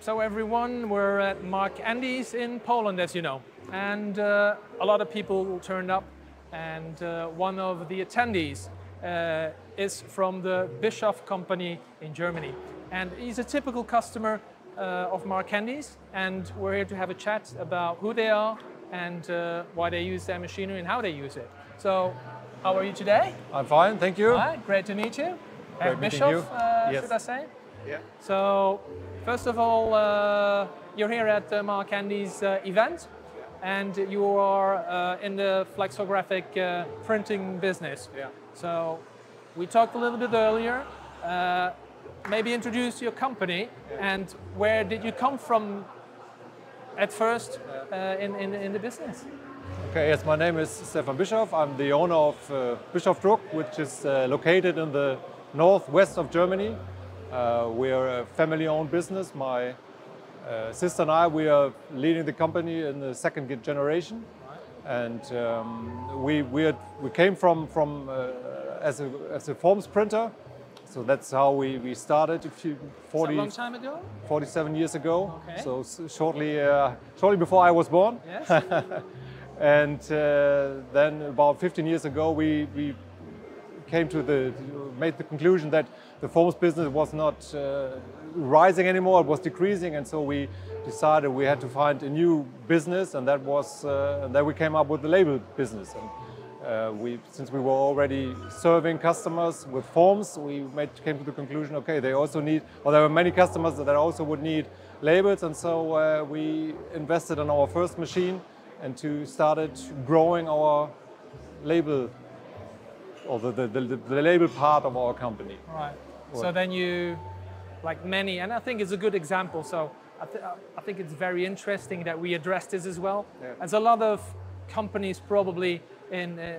So everyone, we're at Mark Andy's in Poland, as you know, and a lot of people turned up, and one of the attendees is from the Bischof company in Germany, and he's a typical customer of Mark Andy's, and we're here to have a chat about who they are and why they use their machinery and how they use it. So, how are you today? I'm fine, thank you. Hi, great to meet you. Great meeting you. Yes. Should I say? Yeah. So, first of all, you're here at Mark Andy's event, and you are in the flexographic printing business. Yeah. So, we talked a little bit earlier. Maybe introduce your company and where did you come from at first in the business? Okay, yes, my name is Stefan Bischof. I'm the owner of Bischof Druck, which is located in the northwest of Germany. We're a family-owned business. My sister and I, we are leading the company in the second generation, and we came from as a forms printer. So that's how we started a long time ago? 47 years ago. Okay. So shortly before I was born. Yes. And then about 15 years ago, we made the conclusion that the forms business was not rising anymore; it was decreasing, and so we decided we had to find a new business, and that was and then we came up with the label business. And since we were already serving customers with forms, we came to the conclusion: okay, they also need, or there were many customers that also would need labels, and so we invested in our first machine and started growing our label, or the label part of our company. Right. So then you, like many, and I think it's a good example. So I think it's very interesting that we address this as well. Yeah. As a lot of companies probably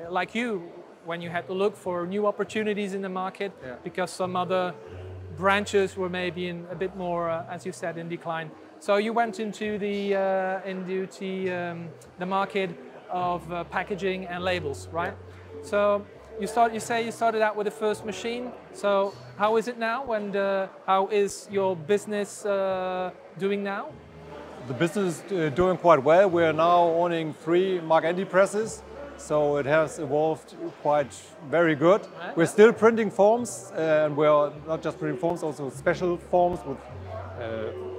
like you, when you had to look for new opportunities in the market, yeah, because some other branches were maybe a bit more, as you said, in decline. So you went into the market of packaging and labels, right? Yeah. So you say you started out with the first machine. So how is it now, and how is your business doing now? The business is doing quite well. We are now owning 3 Mark Andy presses, so it has evolved quite very good. Right. We're still printing forms, and we're not just printing forms, also special forms with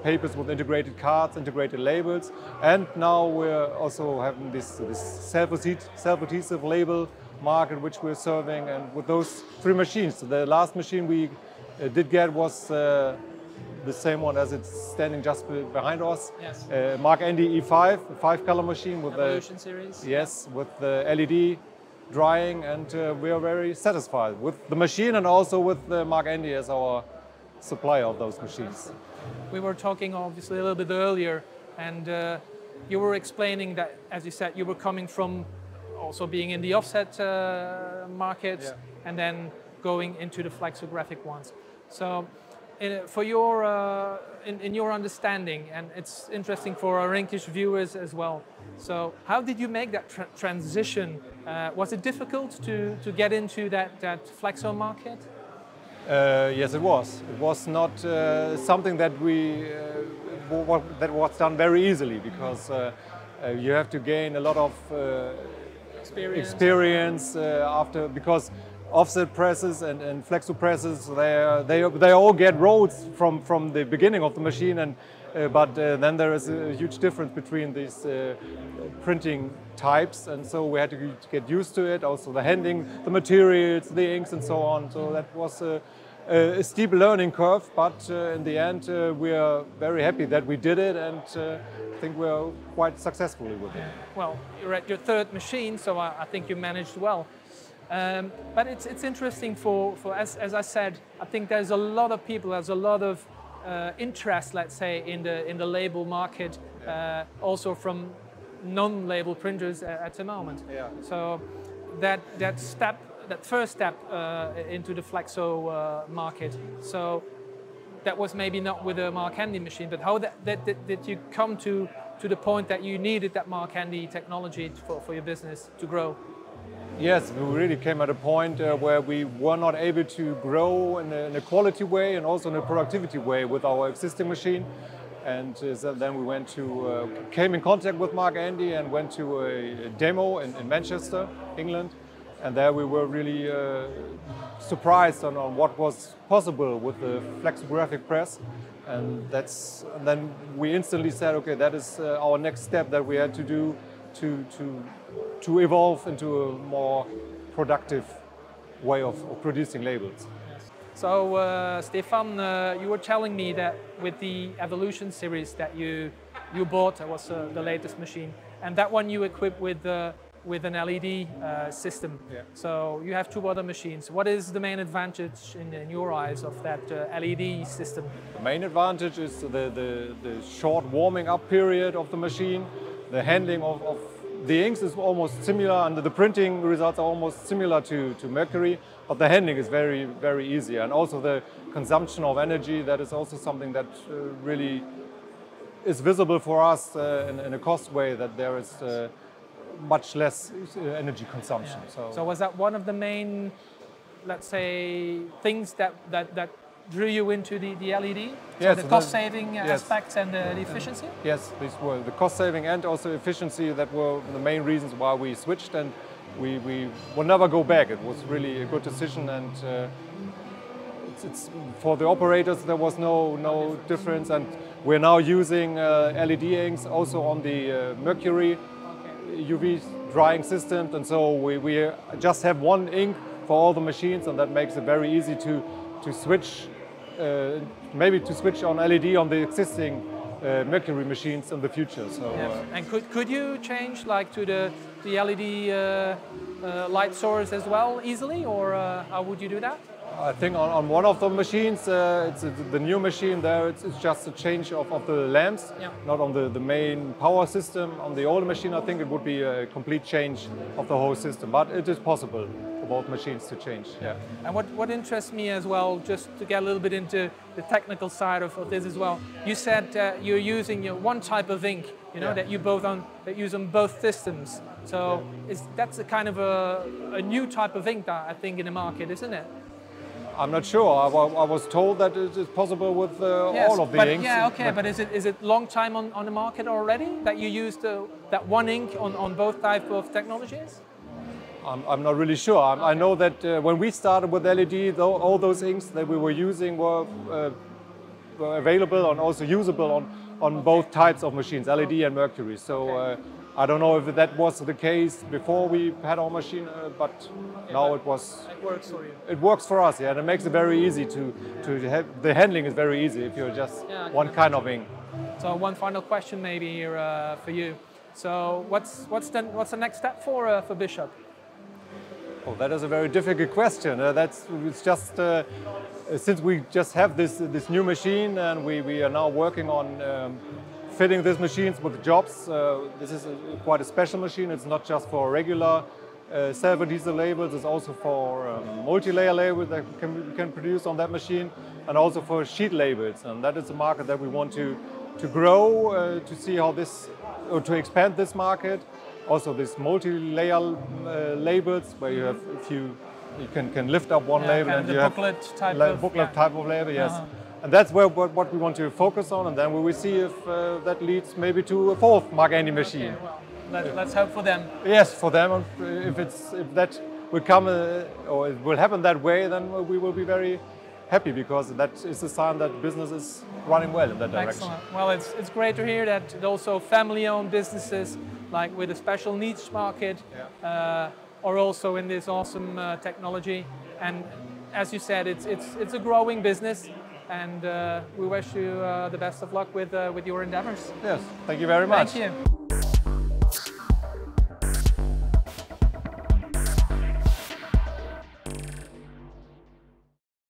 papers with integrated cards, integrated labels, and now we're also having this self-adhesive label market which we're serving, and with those 3 machines. So the last machine we did get was the same one as it's standing just behind us. Yes. Mark Andy E5, a 5-color machine with Evolution series. Yes, with the LED drying, and we are very satisfied with the machine and also with Mark Andy as our supplier of those machines. We were talking obviously a little bit earlier, and you were explaining that, as you said, you were coming from also being in the offset markets, yeah, and then going into the flexographic ones. So for your in your understanding, and it's interesting for our INKISH viewers as well. So how did you make that transition? Was it difficult to get into that flexo market? Yes, it was. It was not something that that was done very easily, because you have to gain a lot of experience because offset presses and flexo presses, they all get rolls from the beginning of the machine, and but then there is a huge difference between these printing types, and so we had to get used to it. Also the handling, the materials, the inks, and so on. So that was a steep learning curve, but in the end we are very happy that we did it, and I think we're quite successfully with it. Well, you're at your 3rd machine, so I think you managed well. But it's interesting as I said, I think there's a lot of people, there's a lot of interest, let's say, in the label market, also from non-label printers at the moment. Yeah. So that first step into the flexo market. So that was maybe not with a Mark Andy machine, but how did you come to the point that you needed that Mark Andy technology for your business to grow? Yes, we really came at a point where we were not able to grow in a quality way and also in a productivity way with our existing machine. And so then we went to, came in contact with Mark Andy and went to a demo in Manchester, England. And there we were really surprised on what was possible with the flexographic press. And then we instantly said, okay, that is our next step that we had to do to evolve into a more productive way of producing labels. So Stefan, you were telling me that with the Evolution series that you bought, that was the latest machine, and that one you equipped with an LED system. Yeah. So you have two other machines. What is the main advantage in your eyes of that LED system? The main advantage is the short warming up period of the machine. The handling of the inks is almost similar, and the printing results are almost similar to Mercury, but the handling is very, very easy. And also the consumption of energy, that is also something that really is visible for us in a cost way, that there is much less energy consumption. Yeah. So was that one of the main, let's say, things that drew you into the LED? Yes, so the cost-saving yes. aspects and the efficiency? Yes, these were the cost-saving and also efficiency that were the main reasons why we switched, and we will never go back. It was really a good decision, and it's for the operators there was no difference, and we're now using LED inks also on the Mercury UV drying system, and so we just have one ink for all the machines, and that makes it very easy to switch, maybe to switch on LED on the existing Mercury machines in the future. So, yes. And could you change like to the LED light source as well easily, or how would you do that? I think on one of the machines, it's the new machine there, it's just a change of the lamps, yeah. Not on the main power system. On the older machine, I think it would be a complete change of the whole system, but it is possible for both machines to change. Yeah. And what interests me as well, just to get a little bit into the technical side of this as well, you said you're using one type of ink, yeah. that that use on both systems. So yeah. That's a kind of a new type of ink that I think in the market, isn't it? I'm not sure. I was told that it is possible with yes, all of the inks. Yeah, okay, but is it long time on the market already that you used that one ink on both types of technologies? I'm not really sure. I know that when we started with LED, all those inks that we were using were available and also usable on both types of machines, LED and Mercury. So. Okay. I don't know if that was the case before we had our machine, but okay, now it was. It works for you. It works for us, yeah, and it makes it very easy to have. The handling is very easy if you're just one kind of ink. So one final question maybe here for you. So what's the next step for Bischof? Oh, that is a very difficult question. It's just since we just have this new machine, and we are now working on. Fitting these machines with jobs. This is quite a special machine. It's not just for regular self-adhesive labels, it's also for multi-layer labels that we can produce on that machine, and also for sheet labels. And that is a market that we want to grow, to see how this, or to expand this market. Also this multi-layer labels, where you have, if you can lift up one label and you have booklet type of label, yes. And that's what we want to focus on, and then we will see if that leads maybe to a fourth Mark Andy machine. Okay, well, let's hope for them. Yes, for them. If that will come or it will happen that way, then we will be very happy, because that is a sign that business is running well in that direction. Excellent. Well, it's great to hear that also family-owned businesses, like with a special niche market, are also in this awesome technology. And as you said, it's a growing business. And we wish you the best of luck with your endeavors. Yes, thank you very much. Thank you.